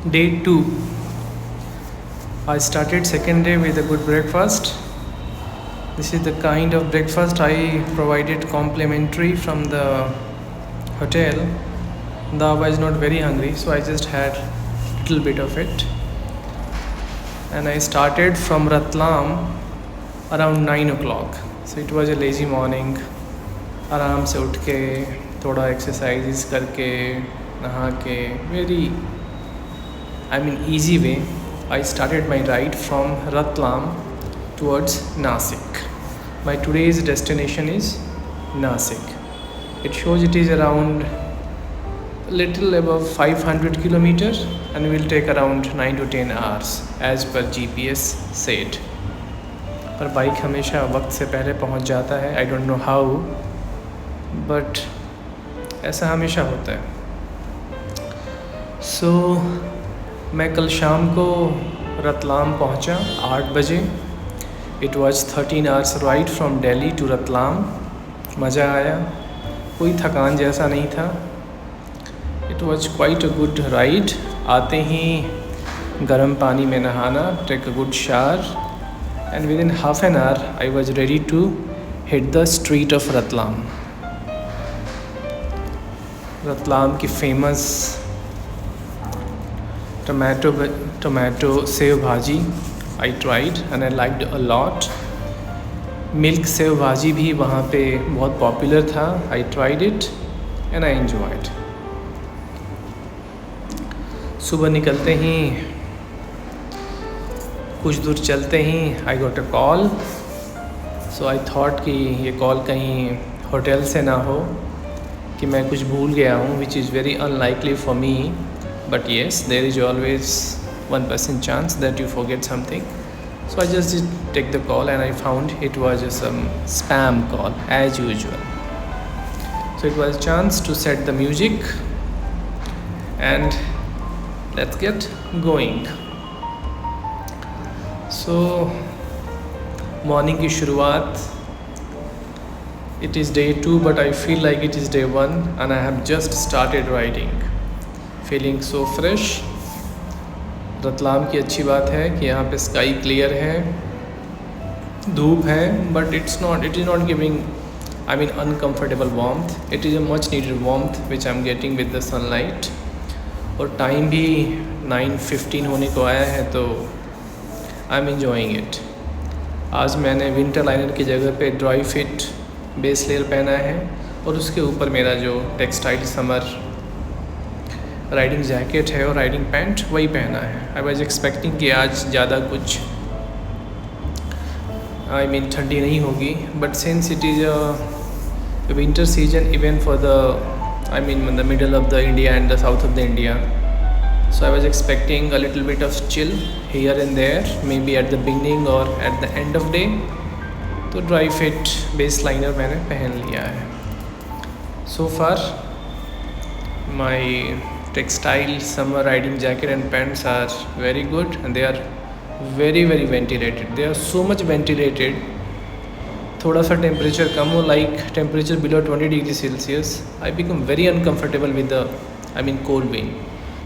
Day 2. I started second day with a good breakfast. This is the kind of breakfast I provided complimentary from the hotel. Though I was not very hungry, so I just had little bit of it. And I started from Ratlam around 9 o'clock. So it was a lazy morning. आराम से उठ के थोड़ा exercise करके नहा के very easy way I started my ride from Ratlam towards Nasik. My today's destination is Nasik. It shows it is around little above 500 kilometers and will take around 9 to 10 hours as per GPS said. पर bike हमेशा वक्त से पहले पहुंच जाता है. I don't know how, but ऐसा हमेशा होता है. So मैं कल शाम को रतलाम पहुंचा 8 बजे. It was 13 hours ride from Delhi to Ratlam. मज़ा आया, कोई थकान जैसा नहीं था. It was quite a good ride. आते ही गर्म पानी में नहाना, take a good shower, and within half an hour I was ready to hit the street of Ratlam. Ratlam की famous tomato sev bhaji I tried and I liked a lot. Milk save भाजी भी वहाँ पे बहुत popular था. I tried it and I enjoyed. सुबह निकलते ही कुछ दूर चलते ही I got a call. So I thought कि ये कॉल कहीं होटल से ना हो, कि मैं कुछ भूल गया हूँ, which is very unlikely for me. But yes, there is always 1% chance that you forget something. So I just did take the call and I found it was some spam call as usual. So it was a chance to set the music and let's get going. So morning की शुरुआत. It is day 2 but I feel like it is day 1 and I have just started riding. Feeling so fresh. Ratlam की अच्छी बात है कि यहाँ पे sky clear है, धूप है, but it is not giving uncomfortable warmth. It is a much needed warmth which I am getting with the sunlight. और टाइम भी 9:15 होने को आया है, तो आई एम एंजॉइंग इट. आज मैंने विंटर लाइनर की जगह पे ड्राई फिट बेस लेयर पहना है और उसके ऊपर मेरा जो टेक्सटाइल समर राइडिंग जैकेट है और राइडिंग पैंट वही पहना है. आई वॉज एक्सपेक्टिंग कि आज ज़्यादा कुछ ठंडी नहीं होगी, but since it is a winter season even for the middle of the India and the south of the India, so I was expecting a little bit of chill here and there, maybe at the beginning और at the end of day. तो dry fit base liner मैंने पहन लिया है. सो फार माई textile summer riding jacket and pants are very good and they are very ventilated. They are so much ventilated. थोड़ा सा temperature कम हो, like temperature below 20 degrees Celsius, I become very uncomfortable with the cold wind.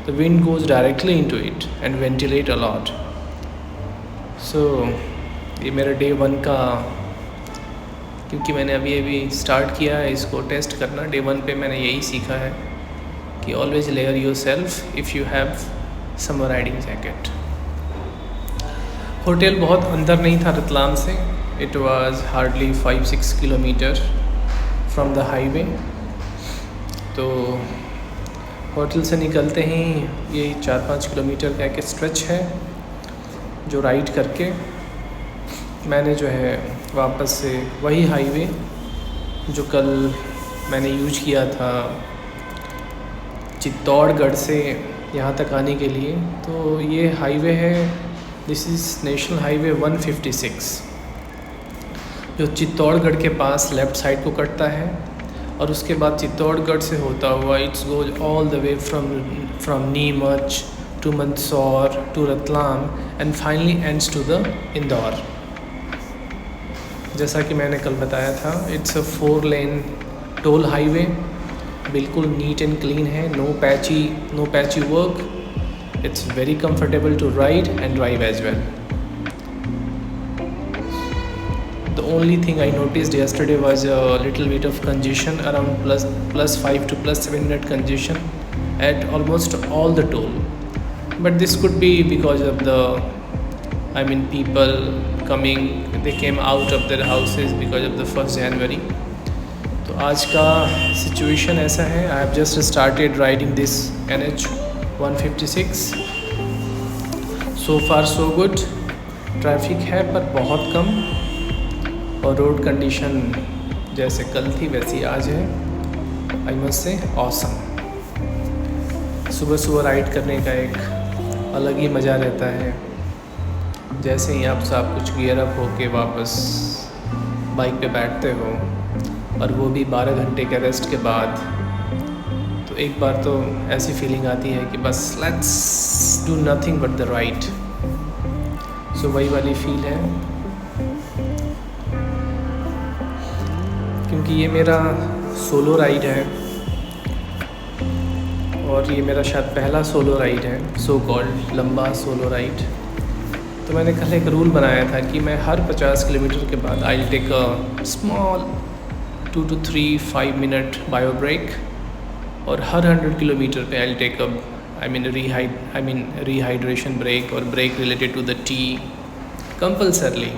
The wind goes directly into it and ventilate a lot. So ये मेरा day 1 का, क्योंकि मैंने अभी start किया है इसको टेस्ट करना. day 1 पे मैंने यही सीखा है कि always layer your self if you have summer riding jacket. Hotel बहुत अंदर नहीं था रतलाम से. It was hardly 5-6 kilometre from the highway. तो होटल से निकलते ही ये 4-5 किलोमीटर का एक स्ट्रेच है जो राइड करके मैंने जो है वापस से वही हाईवे जो कल मैंने यूज किया था चित्तौड़गढ़ से यहाँ तक आने के लिए. तो ये हाईवे है, दिस इज़ नेशनल हाईवे 156, जो चित्तौड़गढ़ के पास लेफ़्ट साइड को कटता है और उसके बाद चित्तौड़गढ़ से होता हुआ it's goes all the way from Neemuch to Mandsaur to Ratlam and finally ends to the Indore. जैसा कि मैंने कल बताया था, it's a 4 lane toll highway. बिल्कुल नीट एंड क्लीन है, no patchy work. It's very comfortable to ride and drive as well. The only thing I noticed yesterday was a little bit of congestion, around plus 5 to plus 7 minute congestion at almost all the toll. But this could be because of the people coming, they came out of their houses because of the 1st January. तो आज का situation ऐसा है, I have just started riding this NH 156. So far so good. Traffic है पर बहुत कम, और road condition जैसे कल थी वैसी आज है. आई मस्ट से ऑसम. सुबह सुबह राइड करने का एक अलग ही मज़ा रहता है. जैसे ही आप सब कुछ गियर अप होके वापस बाइक पे बैठते हो, और वो भी 12 घंटे के रेस्ट के बाद, तो एक बार तो ऐसी फीलिंग आती है कि बस let's do nothing but the ride. So वही वाली फील है. क्योंकि ये मेरा सोलो राइड है, और ये मेरा शायद पहला सोलो राइड है, सो कॉल्ड लंबा सोलो राइड. तो मैंने कल एक रूल बनाया था कि मैं हर 50 किलोमीटर के बाद I will take a small 2 to 3-5 minute bio break, और हर 100 किलोमीटर पे I will take a rehydration break और break related to the tea compulsorily.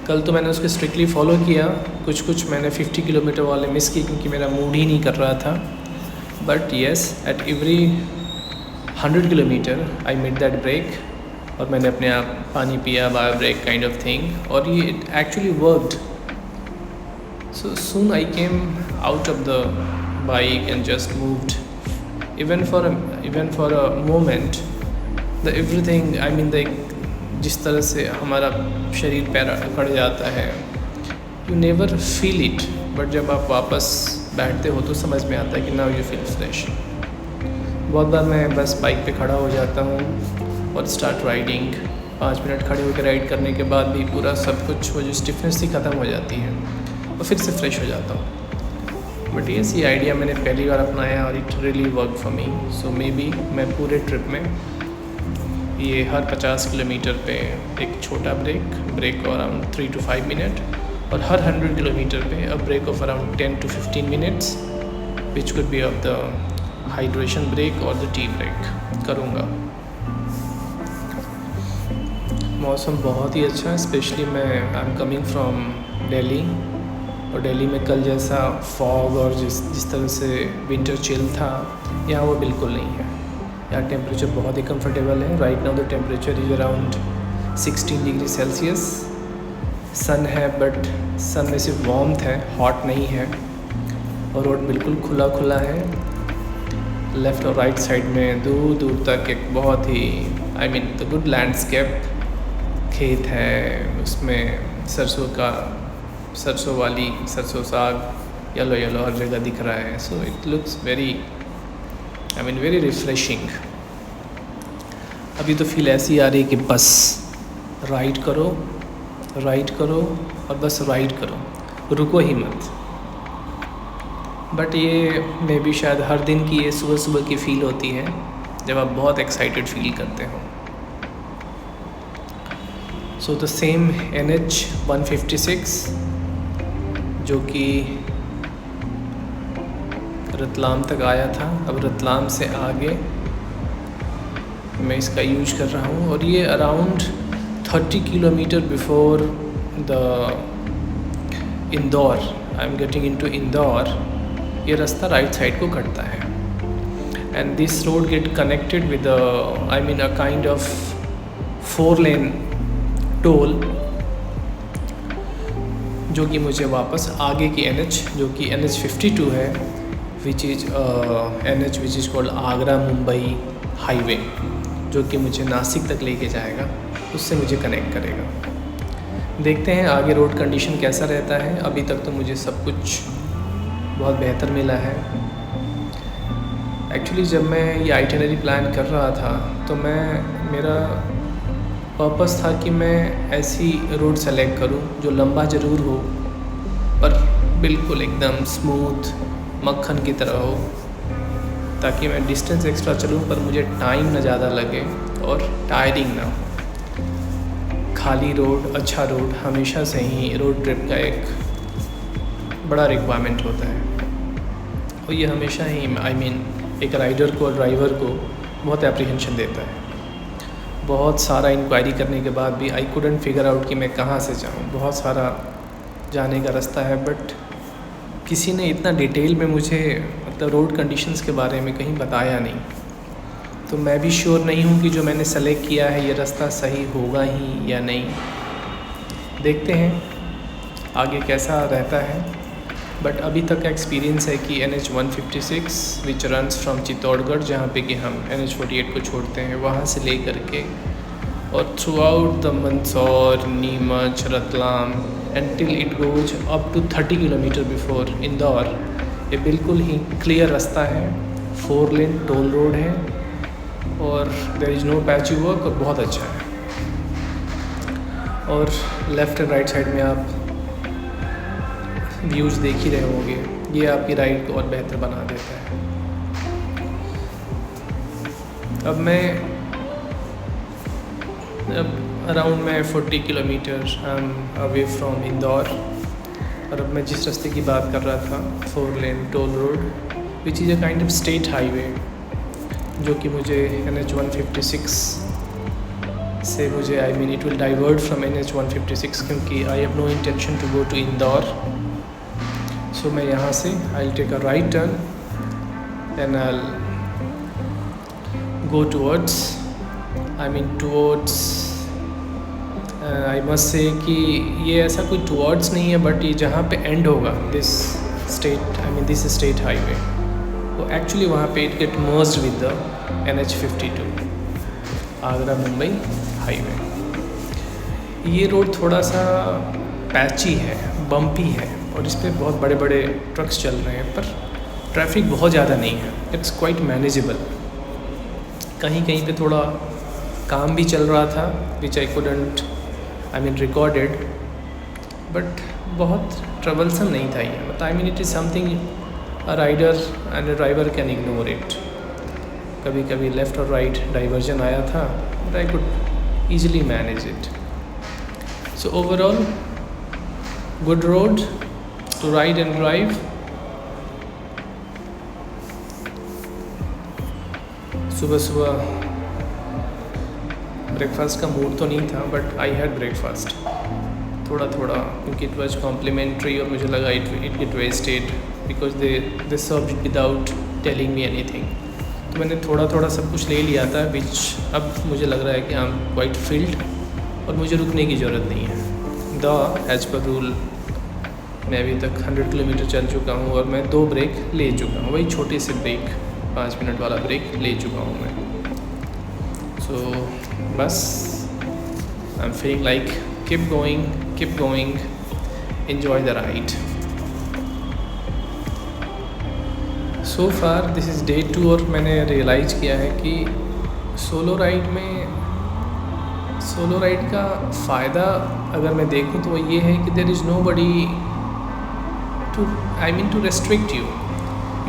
कल तो मैंने उसको स्ट्रिक्टली फॉलो किया. कुछ मैंने 50 किलोमीटर वाले मिस किए क्योंकि मेरा मूड ही नहीं कर रहा था. But yes, at every 100 kilometre I made that break, और मैंने अपने आप पानी पिया, bio break kind of thing, और ये it actually worked. So soon I came out of the bike and just moved. Even for a moment, the everything जिस तरह से हमारा शरीर पैर अकड़ जाता है, you never feel it. But जब आप वापस बैठते हो तो समझ में आता है कि now you feel fresh. बहुत बार मैं बस बाइक पे खड़ा हो जाता हूँ और स्टार्ट राइडिंग. 5 मिनट खड़े होकर राइड करने के बाद भी पूरा सब कुछ, वो जो स्टिफनेस ही ख़त्म हो जाती है, और फिर से फ्रेश हो जाता हूँ. बट ये आइडिया मैंने पहली बार अपनाया और it really work for me. So may be मैं पूरे ट्रिप में ये हर 50 किलोमीटर पे एक छोटा ब्रेक अराउंड 3 to 5 मिनट, और हर 100 किलोमीटर पे a break of around 10 to 15 minutes, which could be of the hydration break और द टी ब्रेक करूँगा. मौसम बहुत ही अच्छा है. स्पेशली मैं I am coming from Delhi, और दिल्ली में कल जैसा फॉग और जिस तरह से विंटर चिल था, यहाँ वो बिल्कुल नहीं है. यहाँ टेम्परेचर बहुत ही कंफर्टेबल है. Right now the temperature is around 16 degree Celsius. Sun है, बट सन में सिर्फ वार्मथ है, हॉट नहीं है. और रोड बिल्कुल खुला है. लेफ़्ट और राइट साइड में दूर दूर तक एक बहुत ही द गुड लैंडस्केप. खेत है, उसमें सरसों साग येलो हर जगह दिख रहा है. So it looks very refreshing. अभी तो फील ऐसी आ रही है कि बस राइड करो और बस राइड करो, रुको ही मत. बट ये मे बी शायद हर दिन की ये सुबह की फ़ील होती है जब आप बहुत एक्साइटेड फील करते हो. सो द सेम NH 156 जो कि रतलाम तक आया था, अब रतलाम से आगे मैं इसका यूज कर रहा हूँ. और ये around 30 kilometre before the Indore, I am getting into Indore. ये रास्ता राइट साइड को कटता है, and this road get connected with a kind of 4-lane toll, जो कि मुझे वापस आगे की NH जो कि NH 52 है, which is NH which is called Agra Mumbai highway, जो कि मुझे नासिक तक लेके जाएगा, उससे मुझे कनेक्ट करेगा. देखते हैं आगे रोड कंडीशन कैसा रहता है. अभी तक तो मुझे सब कुछ बहुत बेहतर मिला है. एक्चुअली जब मैं ये आइटिनरी प्लान कर रहा था तो मेरा पर्पस था कि मैं ऐसी रोड सेलेक्ट करूं जो लंबा ज़रूर हो पर बिल्कुल एकदम स्मूथ मक्खन की तरह हो, ताकि मैं डिस्टेंस एक्स्ट्रा चलूँ पर मुझे टाइम ना ज़्यादा लगे और टायरिंग ना हो। खाली रोड, अच्छा रोड हमेशा से ही रोड ट्रिप का एक बड़ा रिक्वायरमेंट होता है और ये हमेशा ही एक राइडर को और ड्राइवर को बहुत एप्रीहेंशन देता है। बहुत सारा इंक्वायरी करने के बाद भी आई कुडंट फिगर आउट कि मैं कहाँ से जाऊँ। बहुत सारा जाने का रास्ता है बट किसी ने इतना डिटेल में मुझे मतलब रोड कंडीशंस के बारे में कहीं बताया नहीं, तो मैं भी श्योर नहीं हूँ कि जो मैंने सेलेक्ट किया है ये रास्ता सही होगा ही या नहीं। देखते हैं आगे कैसा रहता है। बट अभी तक का एक्सपीरियंस है कि NH-156 which runs from Chittorgarh, जहाँ पे कि हम NH-48 को छोड़ते हैं, वहाँ से ले करके और throughout the Mandsaur, Neemuch, Ratlam until it goes up to 30 kilometre before Indore, ये बिल्कुल ही क्लियर रास्ता है। 4 लेन टोल रोड है और there is no patchy work और बहुत अच्छा है। और लेफ़्ट एंड राइट साइड में आप व्यूज़ देख ही रहे होंगे, ये आपकी राइड को और बेहतर बना देता है। अब अराउंड मैं 40 किलोमीटर अवे फ्रॉम इंदौर, और अब मैं जिस रास्ते की बात कर रहा था 4 lane toll road which is a kind of state highway, जो कि मुझे NH-156 से मुझे it will divert from NH-156 क्योंकि I have no intention to go to Indore. So मैं यहाँ से I will take a right turn and I go towards I must say कि ये ऐसा कोई टूवर्ड्स नहीं है, बट ये जहाँ पे एंड होगा दिस स्टेट हाईवे, वो एक्चुअली वहाँ पे it get merged with the NH-52 Agra Mumbai highway. ये रोड थोड़ा सा पैची है, बम्पी है और इस पर बहुत बड़े बड़े ट्रक्स चल रहे हैं, पर ट्रैफिक बहुत ज़्यादा नहीं है। It's quite manageable. कहीं कहीं पे थोड़ा काम भी चल रहा था which I couldn't recorded, but बहुत ट्रबलसम नहीं था ये। मतलब it is something a rider and a driver can ignore it. कभी कभी लेफ़्ट और राइट डाइवर्जन आया था but I could easily manage it. So overall good road to ride and drive. सुबह सुबह ब्रेकफास्ट का मूड तो नहीं था बट आई हैड ब्रेकफास्ट थोड़ा थोड़ा, क्योंकि इट वाज कॉम्प्लीमेंट्री और मुझे लगा it get wasted because they serve it without telling me anything. तो मैंने थोड़ा थोड़ा सब कुछ ले लिया था विच अब मुझे लग रहा है कि आई एम क्वाइट फिल्ड और मुझे रुकने की ज़रूरत नहीं है। एज पर रूल मैं अभी तक 100 किलोमीटर चल चुका हूँ और मैं 2 ब्रेक ले चुका हूँ, वही छोटे से ब्रेक 5 मिनट वाला ब्रेक ले चुका हूँ मैं। सो बस I am feeling like keep going, enjoy the ride. So far this is day 2 और मैंने रियलाइज़ किया है कि सोलो राइड का फ़ायदा अगर मैं देखूं तो वो ये है कि there is nobody to restrict you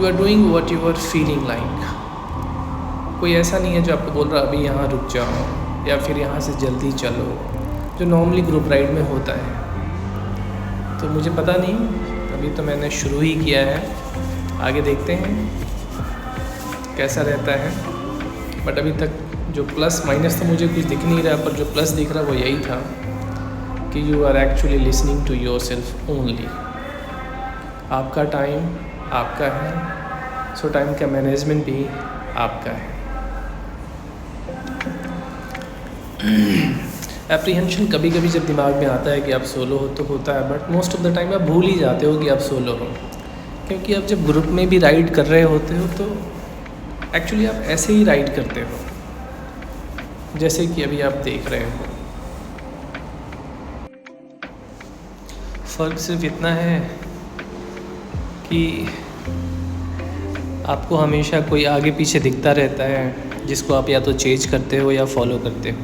are doing what you are feeling like. कोई ऐसा नहीं है जो आपको बोल रहा अभी यहाँ रुक जाओ या फिर यहाँ से जल्दी चलो, जो नॉर्मली ग्रुप राइड में होता है। तो मुझे पता नहीं, अभी तो मैंने शुरू ही किया है, आगे देखते हैं कैसा रहता है। बट अभी तक जो प्लस माइनस तो मुझे कुछ दिख नहीं रहा, पर जो प्लस दिख रहा वो यही था कि you are actually listening to yourself only. आपका टाइम आपका है, सो टाइम का मैनेजमेंट भी आपका है। एप्रीहेंशन कभी कभी जब दिमाग में आता है कि आप सोलो हो तो होता है, but most of the time आप भूल ही जाते हो कि आप सोलो हो, क्योंकि आप जब ग्रुप में भी राइड कर रहे होते हो तो एक्चुअली आप ऐसे ही राइड करते हो जैसे कि अभी आप देख रहे हो। फ़र्क सिर्फ इतना है कि आपको हमेशा कोई आगे पीछे दिखता रहता है जिसको आप या तो चेंज करते हो या फॉलो करते हो,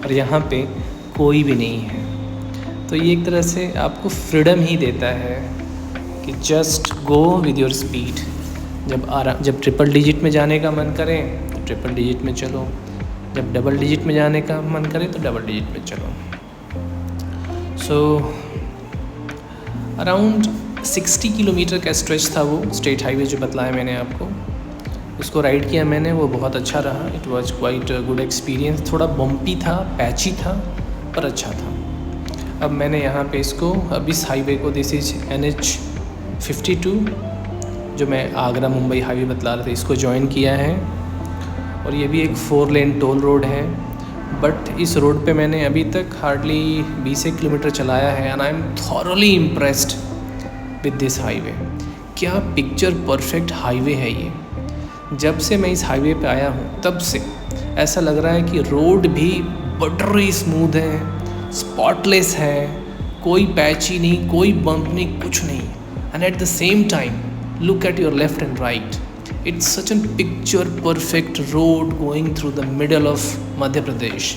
और यहाँ पे कोई भी नहीं है। तो ये एक तरह से आपको फ्रीडम ही देता है कि just go with your speed, जब ट्रिपल डिजिट में जाने का मन करे तो ट्रिपल डिजिट में चलो, जब डबल डिजिट में जाने का मन करे तो डबल डिजिट में चलो। सो अराउंड 60 किलोमीटर का स्ट्रेच था वो स्टेट हाईवे जो बतलाया मैंने आपको, उसको राइड किया मैंने, वो बहुत अच्छा रहा। It was quite good experience. थोड़ा बम्पी था, पैची था, पर अच्छा था। अब मैंने यहाँ पे इसको, अब इस हाईवे को, दिस इज NH52 जो मैं आगरा मुंबई हाईवे बतला रहा था, इसको ज्वाइन किया है। और ये भी एक 4 लेन टोल रोड है, बट इस रोड पे मैंने अभी तक हार्डली 20 किलोमीटर चलाया है and I M thoroughly impressed with this highway. क्या पिक्चर परफेक्ट हाईवे है ये। जब से मैं इस हाईवे पे आया हूँ तब से ऐसा लग रहा है कि रोड भी बटरी स्मूथ है, स्पॉटलेस है, कोई पैची नहीं, कोई बम्प नहीं, कुछ नहीं। And at the same time look at your left and right, it's such a picture perfect road going through the middle of Madhya Pradesh.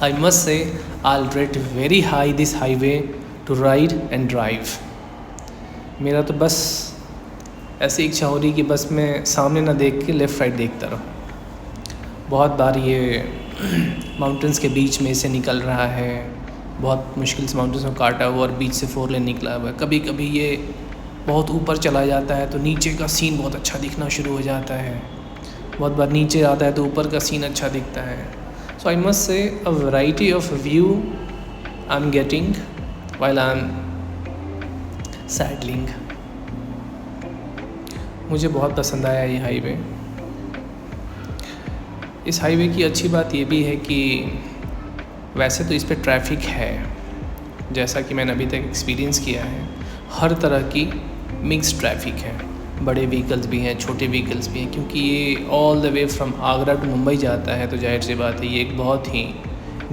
I must say I'll rate very high this highway to ride and drive. मेरा तो बस ऐसी इच्छा हो रही कि बस मैं सामने ना देख के लेफ़्ट राइट देखता रहूँ। बहुत बार ये माउंटेन्स के बीच में से निकल रहा है, बहुत मुश्किल से माउंटेन्स को काटा हुआ और बीच से 4 लेन निकला हुआ है। कभी कभी ये बहुत ऊपर चला जाता है तो नीचे का सीन बहुत अच्छा दिखना शुरू हो जाता है, बहुत बार नीचे आता है तो ऊपर का सीन अच्छा दिखता है। सो आई मस्ट से a variety of view I am getting while I am saddling. मुझे बहुत पसंद आया ये हाईवे। इस हाईवे की अच्छी बात ये भी है कि वैसे तो इस पर ट्रैफिक है, जैसा कि मैंने अभी तक एक्सपीरियंस किया है, हर तरह की मिक्स ट्रैफिक है। बड़े व्हीकल्स भी हैं, छोटे व्हीकल्स भी हैं, क्योंकि ये all the way from Agra to Mumbai जाता है तो जाहिर सी बात है ये एक बहुत ही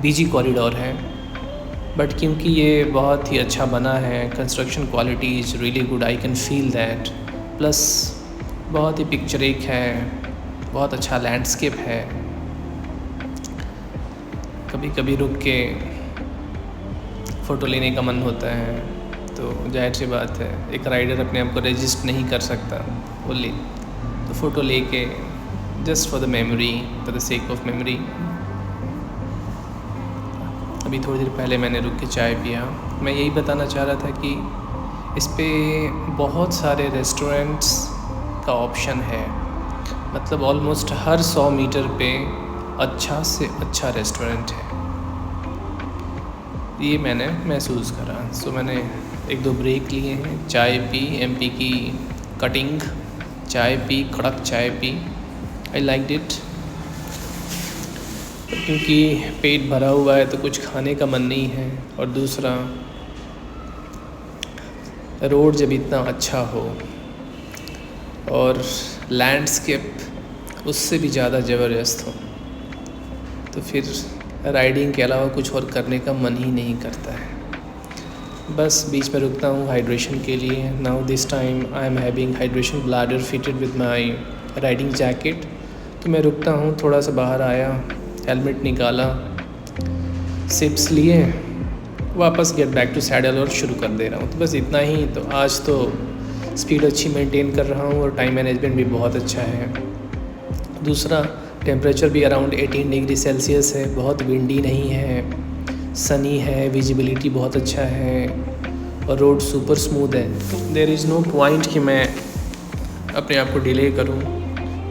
बिजी कॉरिडोर है। बट क्योंकि ये बहुत ही अच्छा बना है, construction quality is really good, I can feel that. Plus बहुत ही पिक्चरिक है, बहुत अच्छा लैंडस्केप है। कभी कभी रुक के फ़ोटो लेने का मन होता है तो जाहिर सी बात है एक राइडर अपने आप को रजिस्ट नहीं कर सकता, वो ले तो फ़ोटो लेके just for the memory, for the sake of memory. अभी थोड़ी देर पहले मैंने रुक के चाय पिया। मैं यही बताना चाह रहा था कि इस पे बहुत सारे रेस्टोरेंट्स का ऑप्शन है, मतलब ऑलमोस्ट हर 100 मीटर पे अच्छा से अच्छा रेस्टोरेंट है, ये मैंने महसूस करा। सो मैंने 1-2 ब्रेक लिए हैं, चाय पी, MP की कटिंग चाय पी, कड़क चाय पी। आई लाइक इट, क्योंकि पेट भरा हुआ है तो कुछ खाने का मन नहीं है। और दूसरा, रोड जब इतना अच्छा हो और लैंडस्केप उससे भी ज़्यादा ज़बरदस्त हो तो फिर राइडिंग के अलावा कुछ और करने का मन ही नहीं करता है। बस बीच में रुकता हूँ हाइड्रेशन के लिए। Now this time I am having hydration bladder fitted with my riding jacket. तो मैं रुकता हूँ, थोड़ा सा बाहर आया, हेलमेट निकाला, सिप्स लिए, वापस गेट बैक टू सैडल और शुरू कर दे रहा हूँ। तो बस इतना ही। तो आज तो स्पीड अच्छी मेंटेन कर रहा हूँ और टाइम मैनेजमेंट भी बहुत अच्छा है। दूसरा, टेम्परेचर भी अराउंड 18 डिग्री सेल्सियस है, बहुत विंडी नहीं है, सनी है, विजिबिलिटी बहुत अच्छा है और रोड सुपर स्मूथ है। देयर इज़ नो पॉइंट कि मैं अपने आप को डिले करूं।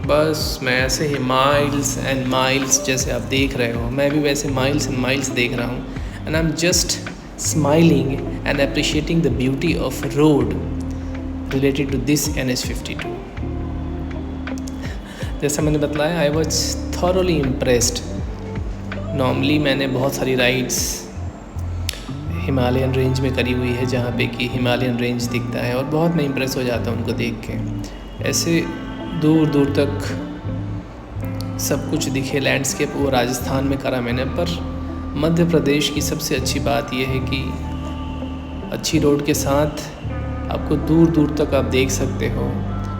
बस मैं ऐसे ही माइल्स एंड माइल्स, जैसे आप देख रहे हो, मैं भी वैसे माइल्स एंड माइल्स देख रहा हूं and I am just smiling and appreciating the beauty of road related to this NH52। जैसा मैंने बताया, I was thoroughly impressed. Normally मैंने बहुत सारी राइड्स हिमालयन रेंज में करी हुई है, जहाँ पे कि हिमालयन रेंज दिखता है और बहुत मैं इम्प्रेस हो जाता हूँ उनको देख के। ऐसे दूर दूर तक सब कुछ दिखे लैंडस्केप, वो राजस्थान में करा मैंने। पर मध्य प्रदेश की सबसे अच्छी बात यह है कि अच्छी रोड के साथ आपको दूर दूर तक आप देख सकते हो,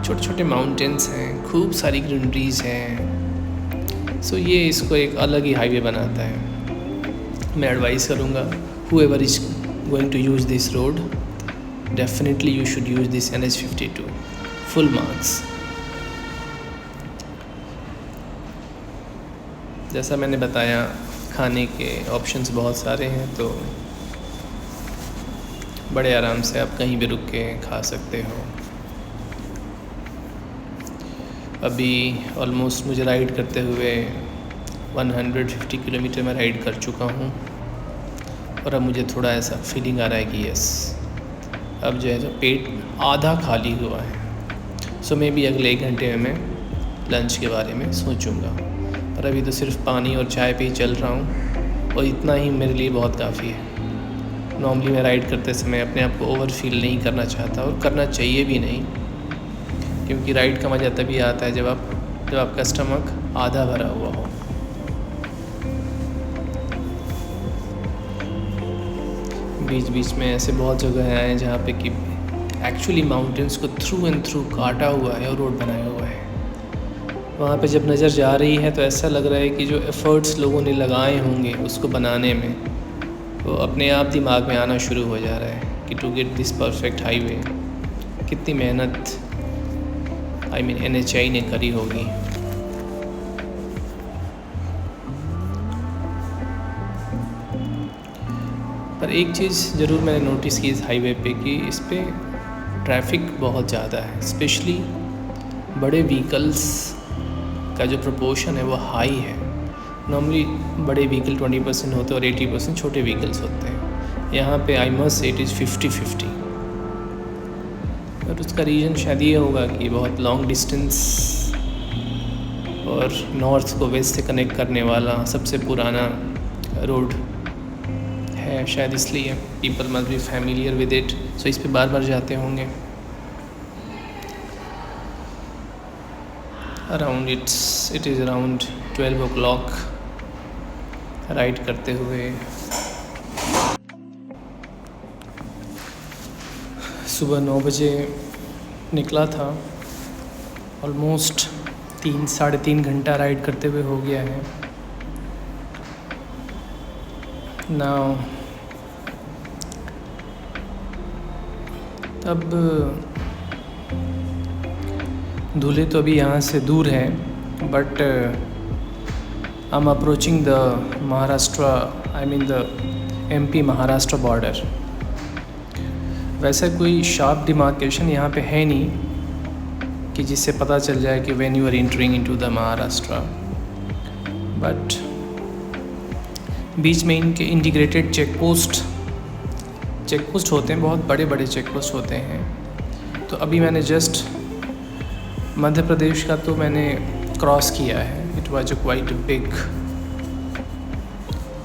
छोटे छोटे माउंटेन्स हैं, खूब सारी ग्रीनरीज हैं। सो ये इसको एक अलग ही हाईवे बनाता है। मैं एडवाइस करूँगा, whoever is going to use this road, definitely you should use this NH52, full marks। जैसा मैंने बताया, खाने के ऑप्शंस बहुत सारे हैं, तो बड़े आराम से आप कहीं भी रुक के खा सकते हो। अभी ऑलमोस्ट मुझे राइड करते हुए 150 किलोमीटर मैं राइड कर चुका हूँ, और अब मुझे थोड़ा ऐसा फीलिंग आ रहा है कि यस, अब जो है तो पेट आधा खाली हुआ है। सो मे बी अगले 1 घंटे में मैं लंच के बारे में सोचूंगा, पर अभी तो सिर्फ पानी और चाय पे ही चल रहा हूँ, और इतना ही मेरे लिए बहुत काफ़ी है। नॉर्मली मैं राइड करते समय अपने आप को ओवर फील नहीं करना चाहता, और करना चाहिए भी नहीं, क्योंकि राइड का मज़ा तभी आता है जब आपका स्टमक आधा भरा हुआ हो। बीच बीच में ऐसे बहुत जगह हैं जहाँ पे कि एक्चुअली माउंटेंस को थ्रू एंड थ्रू काटा हुआ है और रोड बनाया हुआ है। वहाँ पे जब नज़र जा रही है तो ऐसा लग रहा है कि जो एफ़र्ट्स लोगों ने लगाए होंगे उसको बनाने में, वो अपने आप दिमाग में आना शुरू हो जा रहा है कि to get this perfect highway कितनी मेहनत NHAI ने करी होगी। पर एक चीज़ ज़रूर मैंने नोटिस की इस हाईवे पे कि इस पे ट्रैफिक बहुत ज़्यादा है, स्पेशली बड़े व्हीकल्स का जो प्रोपोर्शन है वो हाई है। नॉर्मली बड़े व्हीकल 20% होते हैं और 80% छोटे व्हीकल्स होते हैं। यहाँ पे I must say it is 50-50। और उसका रीज़न शायद ये होगा कि बहुत लॉन्ग डिस्टेंस और नॉर्थ को वेस्ट से कनेक्ट करने वाला सबसे पुराना रोड है, शायद इसलिए people must be familiar with it, so इस पे बार बार जाते होंगे। It is around 12 o'clock ride करते हुए। सुबह 9 बजे निकला था, ऑलमोस्ट 3-3.5 घंटा राइड करते हुए हो गया है। नाउ अब धुले तो अभी यहाँ से दूर है, but I M approaching the Maharashtra, the MP Maharashtra border. वैसे कोई शार्प डिमार्केशन यहाँ पे है नहीं कि जिससे पता चल जाए कि when you are entering into the Maharashtra, but बीच में इनके इंटीग्रेटेड चेक पोस्ट होते हैं, बहुत बड़े बड़े चेक पोस्ट होते हैं। तो अभी मैंने जस्ट मध्य प्रदेश का तो मैंने क्रॉस किया है। It was a quite big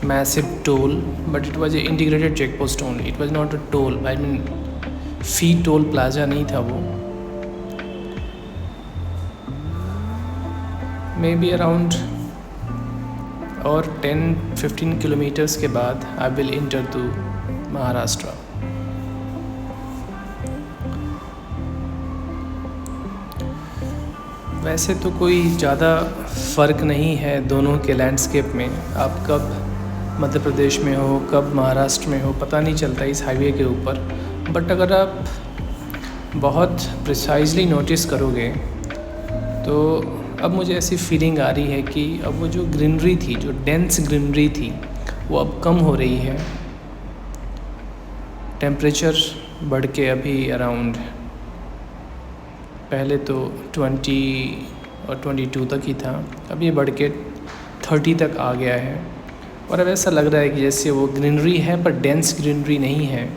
massive toll, but it was a integrated check post only, it was not a toll, fee toll plaza नहीं था वो। मे बी अराउंड और 10-15 किलोमीटर्स के बाद I will enter to Maharashtra. वैसे तो कोई ज़्यादा फ़र्क नहीं है दोनों के लैंडस्केप में। आप कब मध्य प्रदेश में हो, कब महाराष्ट्र में हो, पता नहीं चलता इस हाईवे के ऊपर। बट अगर आप बहुत प्रिसाइजली नोटिस करोगे तो अब मुझे ऐसी फीलिंग आ रही है कि अब वो जो ग्रीनरी थी, जो डेंस ग्रीनरी थी, वो अब कम हो रही है। टेम्परेचर बढ़ के अभी अराउंड, पहले तो 20 और 22 तक ही था, अब ये बढ़ के 30 तक आ गया है। और अब ऐसा लग रहा है कि जैसे वो ग्रीनरी है पर डेंस ग्रीनरी नहीं है।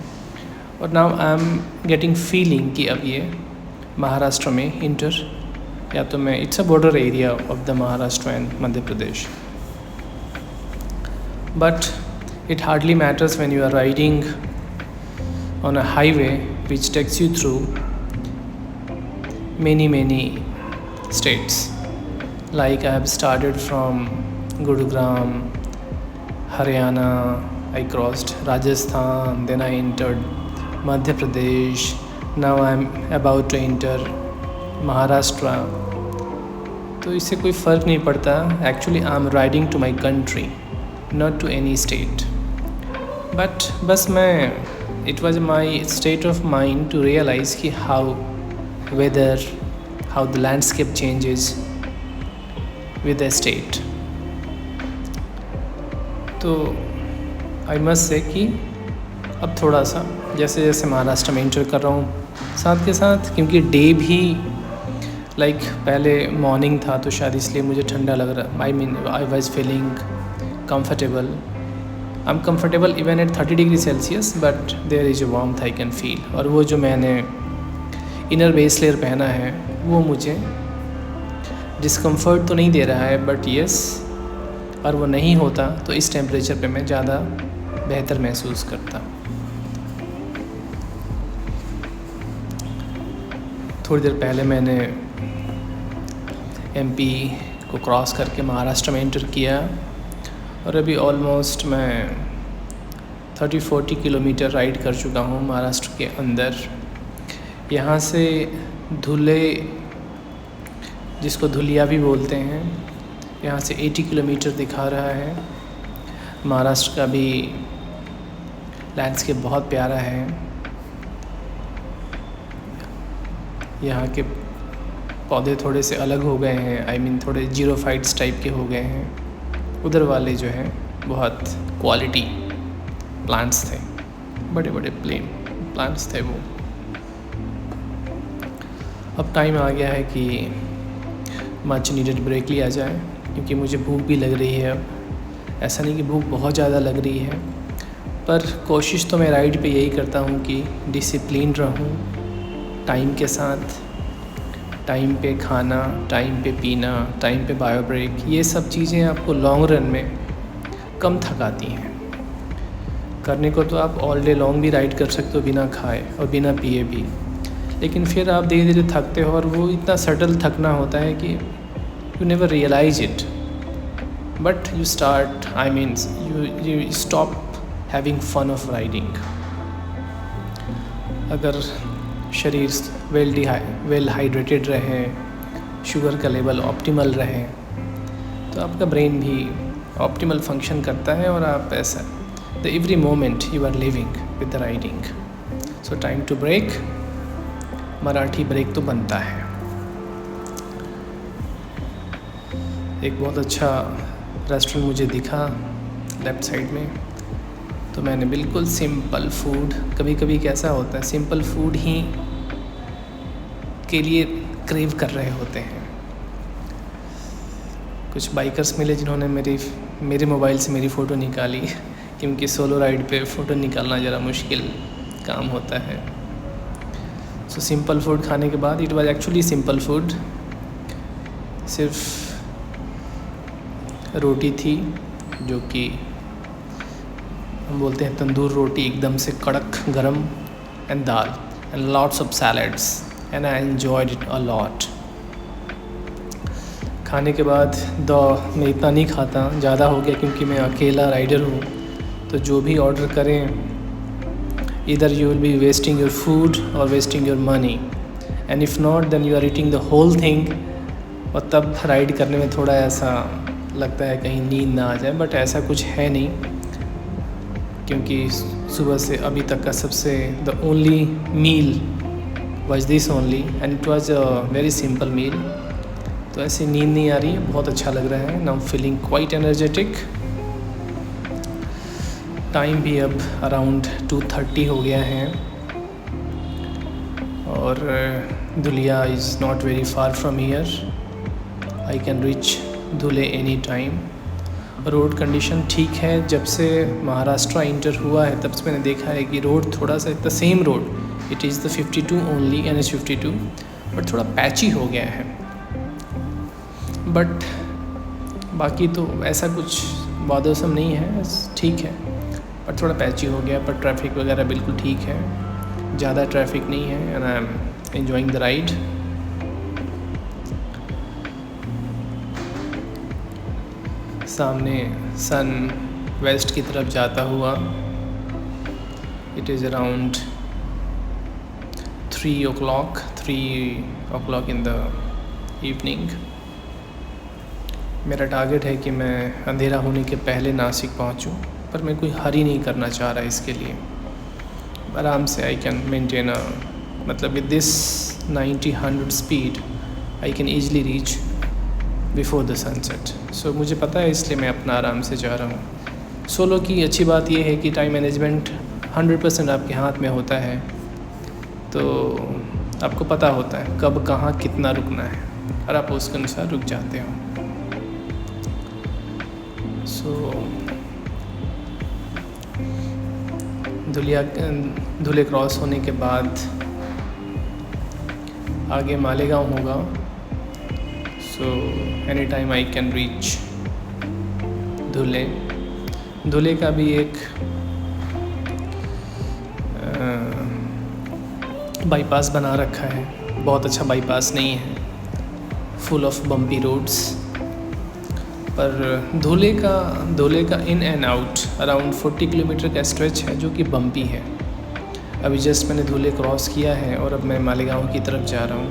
और now I am getting feeling कि अब ये महाराष्ट्र में इंटर, या तो मैं, it's a border area of the Maharashtra and Madhya Pradesh, but it hardly matters when you are riding on a highway which takes you through many states. Like I have started from Gurugram, Haryana, I crossed Rajasthan, then I entered Madhya Pradesh, now I am about to enter Maharashtra. तो इससे कोई फ़र्क नहीं पड़ता। Actually I am riding to my country, not to any state. But बस मैं, it was my state of mind to realize कि how weather, how the landscape changes with the state. तो आई मस्ट से कि अब थोड़ा सा जैसे जैसे महाराष्ट्र में इंटर कर रहा हूँ साथ के साथ, क्योंकि डे भी लाइक पहले मॉर्निंग था तो शायद इसलिए मुझे ठंडा लग रहा, I mean I was feeling comfortable. I'm comfortable even at 30 degree Celsius, but there is a warmth I can feel. और वो जो मैंने इनर बेस लेयर पहना है वो मुझे डिस्कम्फर्ट तो नहीं दे रहा है, बट यस, और वो नहीं होता तो इस टेम्परेचर पे मैं ज़्यादा बेहतर महसूस करता. थोड़ी देर पहले मैंने एमपी को क्रॉस करके महाराष्ट्र में एंटर किया और अभी ऑलमोस्ट मैं 30-40 किलोमीटर राइड कर चुका हूँ महाराष्ट्र के अंदर. यहाँ से धुले, जिसको धुलिया भी बोलते हैं, यहाँ से 80 किलोमीटर दिखा रहा है. महाराष्ट्र का भी लैंडस्केप बहुत प्यारा है. यहाँ के पौधे थोड़े से अलग हो गए हैं, आई मीन थोड़े जीरोफाइट्स टाइप के हो गए हैं. उधर वाले जो हैं बहुत क्वालिटी प्लांट्स थे, बड़े बड़े प्लांट्स थे वो. अब टाइम आ गया है कि मच नीडेड ब्रेक लिया जाए, क्योंकि मुझे भूख भी लग रही है. अब ऐसा नहीं कि भूख बहुत ज़्यादा लग रही है, पर कोशिश तो मैं राइड पे यही करता हूँ कि डिसिप्लिन रहूँ, टाइम के साथ, टाइम पे खाना, टाइम पे पीना, टाइम पे बायो ब्रेक. ये सब चीज़ें आपको लॉन्ग रन में कम थकाती हैं. करने को तो आप ऑल डे लॉन्ग भी राइड कर सकते हो बिना खाए और बिना पिए भी, लेकिन फिर आप धीरे धीरे थकते हो और वो इतना सटल थकना होता है कि you never realise it, but you start, I means you stop having fun of riding. अगर शरीर वेल हाइड्रेटेड रहे, शुगर का लेवल ऑप्टिमल रहे, तो आपका ब्रेन भी ऑप्टिमल फंक्शन करता है और आप ऐसा the every moment you are living with the riding. So time to break, Marathi break तो बनता है. एक बहुत अच्छा रेस्टोरेंट मुझे दिखा लेफ़्ट साइड में, तो मैंने बिल्कुल सिंपल फूड, कभी कभी कैसा होता है सिंपल फूड ही के लिए क्रेव कर रहे होते हैं. कुछ बाइकर्स मिले जिन्होंने मेरे मोबाइल से मेरी फ़ोटो निकाली, क्योंकि सोलो राइड पे फ़ोटो निकालना ज़रा मुश्किल काम होता है. सो सिंपल फूड खाने के बाद, it was actually simple food, सिर्फ रोटी थी जो कि हम बोलते हैं तंदूर रोटी, एकदम से कड़क गरम, and dal and lots of salads, and I enjoyed it a lot. खाने के बाद मैं इतना नहीं खाता, ज़्यादा हो गया क्योंकि मैं अकेला राइडर हूँ. तो जो भी ऑर्डर करें, इधर you will be wasting your food और wasting your money, and if not then you are eating the whole thing. और तब राइड करने में थोड़ा ऐसा लगता है कहीं नींद ना आ जाए, बट ऐसा कुछ है नहीं, क्योंकि सुबह से अभी तक का सबसे the only meal was this only and it was a very simple meal. तो ऐसी नींद नहीं आ रही है, बहुत अच्छा लग रहा है. now feeling quite energetic. Time भी अब अराउंड 2:30 हो गया है और Dhulia is not very far from here. I can reach Dhule any time. Road condition ठीक है. जब से महाराष्ट्र इंटर हुआ है तब से मैंने देखा है कि रोड थोड़ा सा, the same road, it is the 52 only, NH52, but थोड़ा पैची हो गया है. बट बाकी तो ऐसा कुछ बादोसम नहीं है, ठीक है, पर थोड़ा पैची हो गया. पर ट्रैफिक वगैरह बिल्कुल ठीक है, ज़्यादा ट्रैफिक नहीं है, and I am enjoying the ride. सामने सन वेस्ट की तरफ जाता हुआ, it is around 3 o'clock in the evening. मेरा टारगेट है कि मैं अंधेरा होने के पहले नासिक पहुंचूं, पर मैं कोई हरी नहीं करना चाह रहा इसके लिए. आराम से आई कैन मेंटेन मतलब with this 90-100 speed I can easily reach before the sunset. So मुझे पता है, इसलिए मैं अपना आराम से जा रहा हूँ. सोलो की अच्छी बात यह है कि टाइम मैनेजमेंट 100% आपके हाथ में होता है, तो आपको पता होता है कब कहाँ कितना रुकना है और आप उसके अनुसार रुक जाते हो। धुले क्रॉस होने के बाद आगे मालेगांव होगा। Any time I can reach Dhule का भी एक बाईपास बना रखा है, बहुत अच्छा बाईपास नहीं है, फुल ऑफ बम्पी रोड्स, पर धुले का in and out around 40 kilometre का स्ट्रेच है जो कि बम्पी है। अभी जस्ट मैंने धुले क्रॉस किया है और अब मैं मालेगांव की तरफ जा रहा हूँ।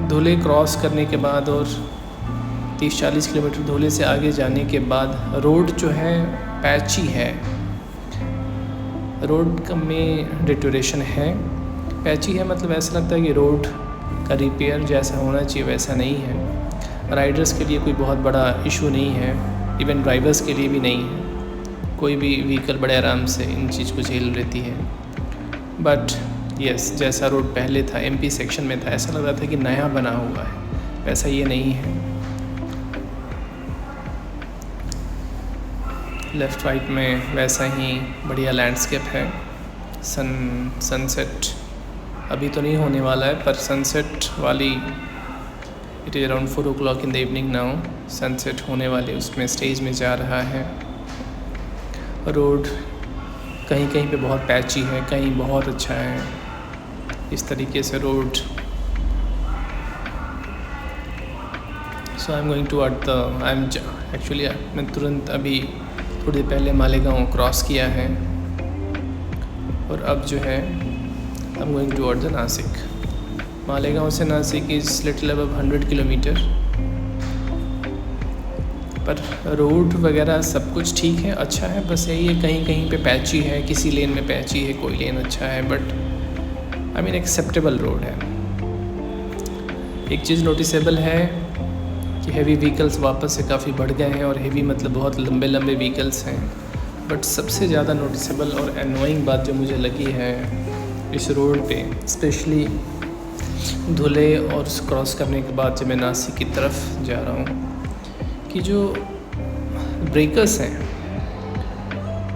धुले क्रॉस करने के बाद और 30-40 किलोमीटर धुले से आगे जाने के बाद रोड जो है पैची है, रोड में डिटोरेशन है। पैची है मतलब ऐसा लगता है कि रोड का रिपेयर जैसा होना चाहिए वैसा नहीं है। राइडर्स के लिए कोई बहुत बड़ा इशू नहीं है, इवन ड्राइवर्स के लिए भी नहीं है। कोई भी व्हीकल बड़े आराम से इन चीज़ को झेल लेती है। बट यस, जैसा रोड पहले था एमपी सेक्शन में था, ऐसा लग रहा था कि नया बना हुआ है, वैसा ये नहीं है। लेफ़्ट राइट में वैसा ही बढ़िया लैंडस्केप है। सनसेट अभी तो नहीं होने वाला है, पर सनसेट वाली it is around 4 o'clock in the evening now. Sunset होने वाले उसमें स्टेज में जा रहा है। रोड कहीं कहीं पे बहुत पैची है, कहीं बहुत अच्छा है। इस तरीके से road. So I am going to actually मैं तुरंत अभी थोड़ी देर पहले मालेगांव क्रॉस किया है और अब जो है I am going to the Nashik. Malegaon से Nashik is little above 100 kilometre, पर रोड वगैरह सब कुछ ठीक है, अच्छा है। बस यही है कहीं कहीं पे पैची है, किसी लेन में पैची है, कोई लेन अच्छा है, but I mean acceptable road है। एक चीज़ नोटिसेबल है कि हेवी व्हीकल्स वापस से काफ़ी बढ़ गए हैं, और हेवी मतलब बहुत लंबे लंबे व्हीकल्स हैं। बट सबसे ज़्यादा नोटिसेबल और एनोइंग बात जो मुझे लगी है इस रोड पे, स्पेशली धुले और क्रॉस करने के बाद जब मैं नासिक की तरफ जा रहा हूँ, कि जो ब्रेकर्स हैं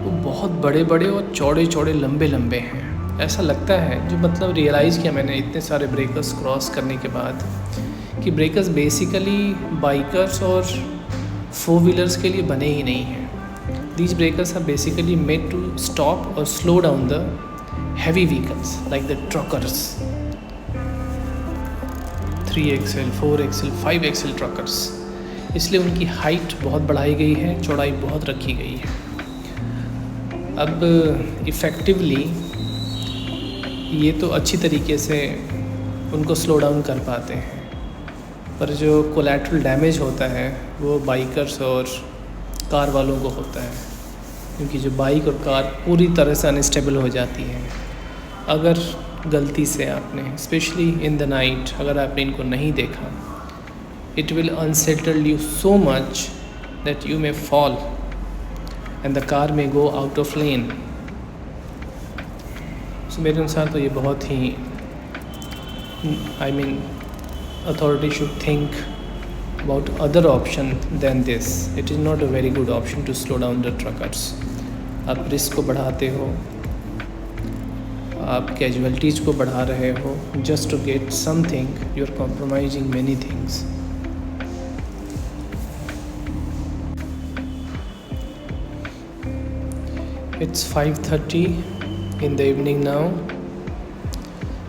वो बहुत बड़े बड़े और चौड़े चौड़े लंबे लंबे हैं। ऐसा लगता है, जो मतलब रियलाइज़ किया मैंने इतने सारे ब्रेकर्स क्रॉस करने के बाद, कि ब्रेकर्स बेसिकली बाइकर्स और 4 व्हीलर्स के लिए बने ही नहीं हैं। These breakers are basically made to stop और slow down the heavy vehicles like the truckers, 3XL, 4XL, 5XL truckers। इसलिए उनकी हाइट बहुत बढ़ाई गई है, चौड़ाई बहुत रखी गई है। अब इफ़ेक्टिवली ये तो अच्छी तरीके से उनको स्लो डाउन कर पाते हैं, पर जो कोलैटरल डैमेज होता है वो बाइकर्स और कार वालों को होता है, क्योंकि जो बाइक और कार पूरी तरह से अनस्टेबल हो जाती है अगर गलती से आपने, स्पेशली इन द नाइट, अगर आपने इनको नहीं देखा। It will unsettle you so much that you may fall and the car में गो आउट ऑफ लेन। सो मेरे अनुसार तो ये बहुत ही, I mean authority should think about other option than this. It is not a very good option to slow down the truckers. आप risk को बढ़ाते हो, आप कैजुअलिटीज़ को बढ़ा रहे हो, just to get something you are compromising many things. It's 5:30 in the evening now.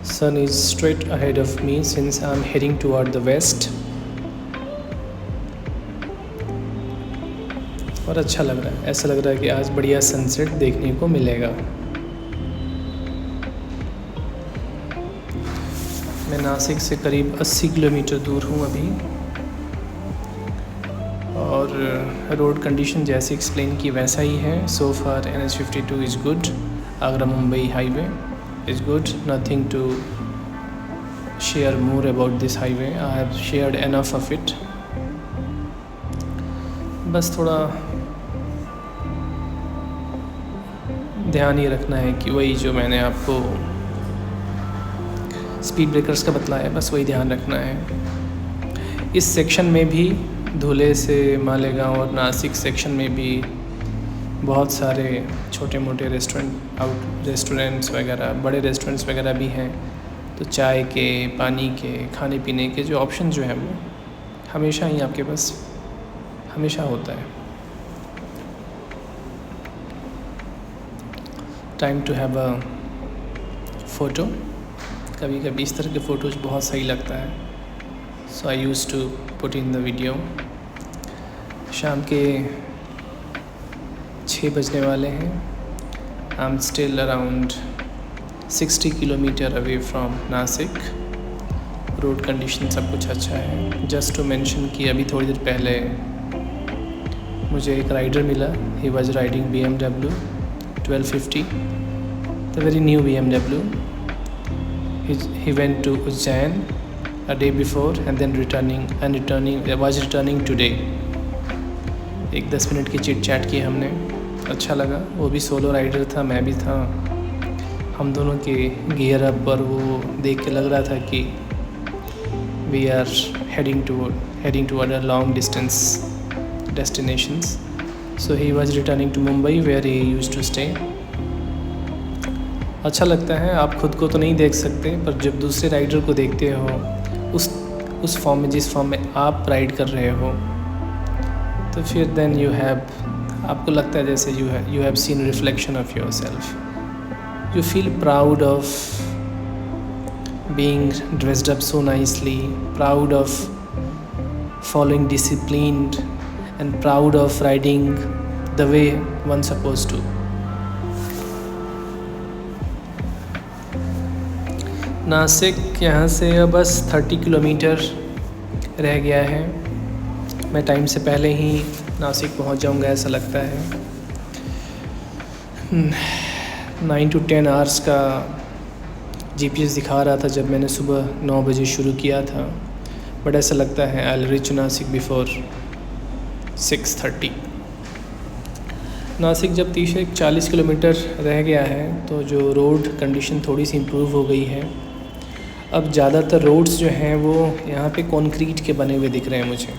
Sun is straight ahead of me since I'm heading toward the west. और अच्छा लग रहा है, ऐसा लग रहा है कि आज बढ़िया सनसेट देखने को मिलेगा। मैं नासिक से करीब 80 किलोमीटर दूर हूँ अभी, और रोड कंडीशन जैसे एक्सप्लेन की वैसा ही है। सो फार NH52 is good, Agra Mumbai highway is good. Nothing to share more about this highway. I have shared enough of it. बस थोड़ा ध्यान ये रखना है कि वही जो मैंने आपको स्पीड ब्रेकर्स का बतलाया, बस वही ध्यान रखना है। इस सेक्शन में भी धुले से मालेगांव और नासिक सेक्शन में भी बहुत सारे छोटे मोटे रेस्टोरेंट्स वगैरह, बड़े रेस्टोरेंट्स वगैरह भी हैं। तो चाय के, पानी के, खाने पीने के जो ऑप्शन जो हैं वो हमेशा ही आपके पास हमेशा होता है। Time to have a photo. कभी कभी इस तरह के फ़ोटोज़ बहुत सही लगता है, so I use to put in the video. शाम के 6 बजने वाले हैं। I am still around 60 kilometre away from Nashik. Road condition सब कुछ अच्छा है। जस्ट टू मेंशन कि अभी थोड़ी देर पहले मुझे एक राइडर मिला। He was riding BMW 1250, the very new BMW. He went to Ujjain a day before and then was returning today. एक 10 मिनट की चिट चैट की हमने, अच्छा लगा। वो भी सोलो राइडर था, मैं भी था। हम दोनों के गियर अप पर वो देख के लग रहा था कि we are heading toward a long distance destinations. So he was returning to Mumbai where he used to stay. अच्छा लगता है। आप खुद को तो नहीं देख सकते, पर जब दूसरे राइडर को देखते हो उस फॉर्म में, जिस फॉर्म में आप राइड कर रहे हो, तो फिर देन आपको लगता है जैसे you have seen reflection of yourself. You feel proud of being dressed up so nicely, proud of following disciplined and proud of riding the way one suppose to. Nasik यहाँ से बस 30 किलोमीटर रह गया है। मैं टाइम से पहले ही नासिक पहुँच जाऊँगा ऐसा लगता है। 9 to 10 आवर्स का GPS दिखा रहा था जब मैंने सुबह 9 बजे शुरू किया था, बट ऐसा लगता है I will reach Nashik before 6:30। Nashik जब 30-40 किलोमीटर रह गया है तो जो रोड कंडीशन थोड़ी सी इम्प्रूव हो गई है। अब ज़्यादातर रोड्स जो हैं वो यहाँ पे कंक्रीट के बने हुए दिख रहे हैं मुझे,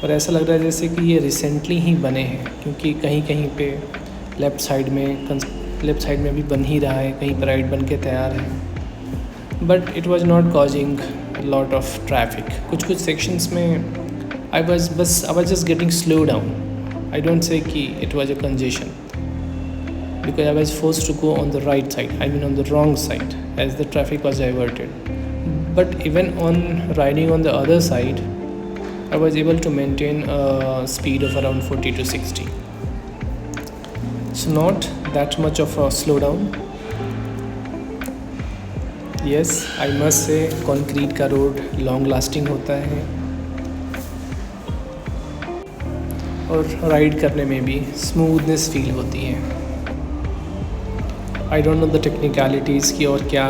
और ऐसा लग रहा है जैसे कि ये रिसेंटली ही बने हैं, क्योंकि कहीं कहीं पे लेफ़्ट साइड में भी बन ही रहा है, कहीं पर राइट बन के तैयार है। But it was not causing lot of traffic. कुछ सेक्शंस में I was just getting slow down. I don't say कि it was a congestion, because I was forced to go on the right side, I mean on the wrong side, as the traffic was diverted. But even on riding on the other side, I was able to maintain a speed of around 40 to 60. So not that much of a slowdown. Yes, I must say concrete का road long lasting होता है, और ride करने में भी smoothness feel होती है। I don't know the technicalities की और क्या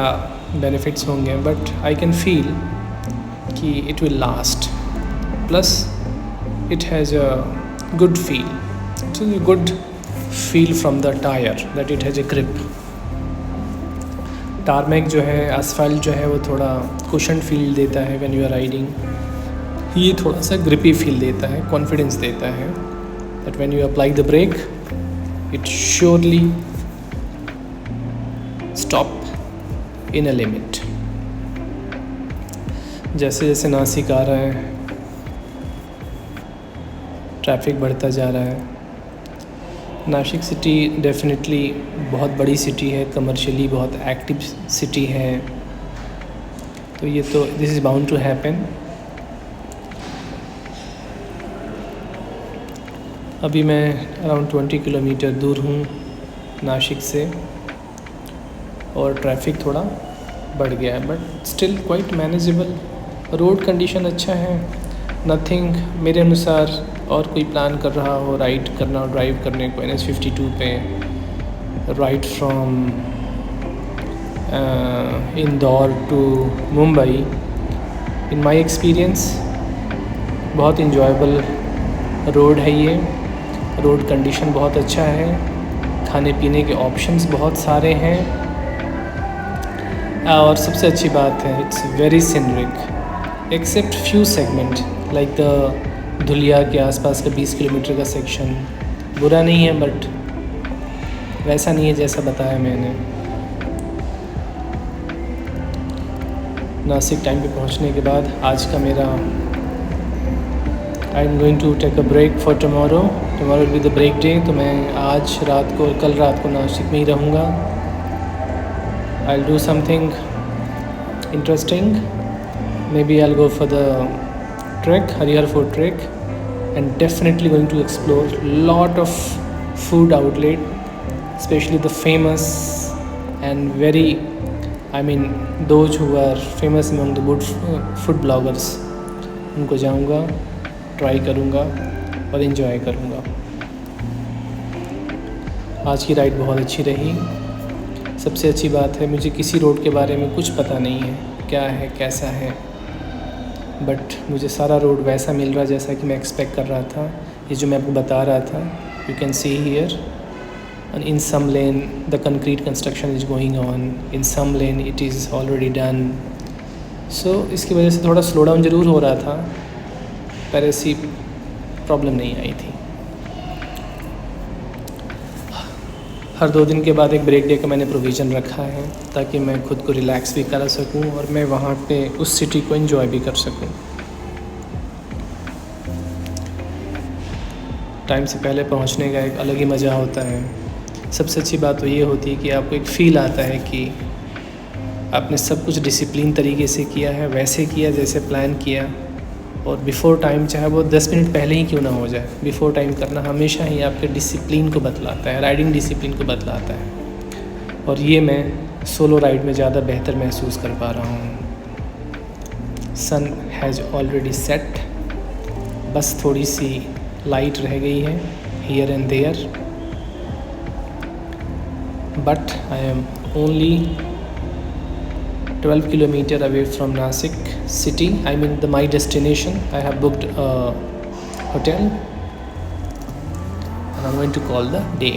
बेनिफिट्स होंगे, बट आई कैन फील कि it will last. Plus it has a good feel, it's a good feel from the tyre that it has a grip. Tarmac जो है, asphalt जो है, वो थोड़ा कुशन फील देता है व्हेन यू आर राइडिंग। ये थोड़ा सा ग्रिपी फील देता है, कॉन्फिडेंस देता है that when you apply the brake it surely stop in a limit. जैसे जैसे नासिक आ रहा है, ट्रैफिक बढ़ता जा रहा है। नासिक सिटी डेफिनेटली बहुत बड़ी सिटी है, कमर्शियली बहुत एक्टिव सिटी है, तो ये तो this is bound to happen. अभी मैं अराउंड 20 किलोमीटर दूर हूँ नासिक से, और ट्रैफिक थोड़ा बढ़ गया है, but still quite manageable. Road condition अच्छा है। नथिंग मेरे अनुसार और कोई प्लान कर रहा हो राइड करना और ड्राइव करने को NH52 पे ride from Indore to Mumbai, in my experience बहुत इंजॉयबल रोड है ये। रोड कंडीशन बहुत अच्छा है, खाने पीने के ऑप्शंस बहुत सारे हैं, और सबसे अच्छी बात है it's very scenic except few segment like the Dhulia के आसपास का 20 किलोमीटर का सेक्शन बुरा नहीं है, बट वैसा नहीं है जैसा बताया मैंने। नासिक टाइम पे पहुंचने के बाद आज का मेरा I am going to take a break for tomorrow will be the break day. तो मैं आज रात को, कल रात को नासिक में ही रहूँगा। I will do something interesting, maybe I'll go for the trek, Harihar Fort trek, and definitely going to explore lot of food outlet, especially the famous and very, I mean those who are famous among the good food bloggers, उनको जाऊँगा, try करूँगा और enjoy करूँगा। आज की ride बहुत अच्छी रही। सबसे अच्छी बात है मुझे किसी रोड के बारे में कुछ पता नहीं है, क्या है कैसा है, बट मुझे सारा रोड वैसा मिल रहा जैसा कि मैं एक्सपेक्ट कर रहा था। ये जो मैं आपको बता रहा था, you can see here, and in some lane the concrete construction is going on, in some lane it is already done, so इसकी वजह से थोड़ा स्लो डाउन ज़रूर हो रहा था, पर ऐसी प्रॉब्लम नहीं आई थी। हर 2 दिन के बाद एक ब्रेक डे का मैंने प्रोविज़न रखा है ताकि मैं खुद को रिलैक्स भी करा सकूं और मैं वहाँ पे उस सिटी को एंजॉय भी कर सकूं। टाइम से पहले पहुँचने का एक अलग ही मज़ा होता है। सबसे अच्छी बात तो ये होती है कि आपको एक फ़ील आता है कि आपने सब कुछ डिसिप्लिन तरीके से किया है, वैसे किया जैसे प्लान किया, और बिफ़ोर टाइम, चाहे वो 10 मिनट पहले ही क्यों ना हो जाए, बिफ़ोर टाइम करना हमेशा ही आपके डिसिप्लिन को बतलाता है, राइडिंग डिसिप्लिन को बतलाता है, और ये मैं सोलो राइड में ज़्यादा बेहतर महसूस कर पा रहा हूँ। सन हैज़ ऑलरेडी सेट, बस थोड़ी सी लाइट रह गई है here and there, but I am only 12 kilometers away from Nasik city. I mean my destination. I have booked a hotel and I'm going to call the day.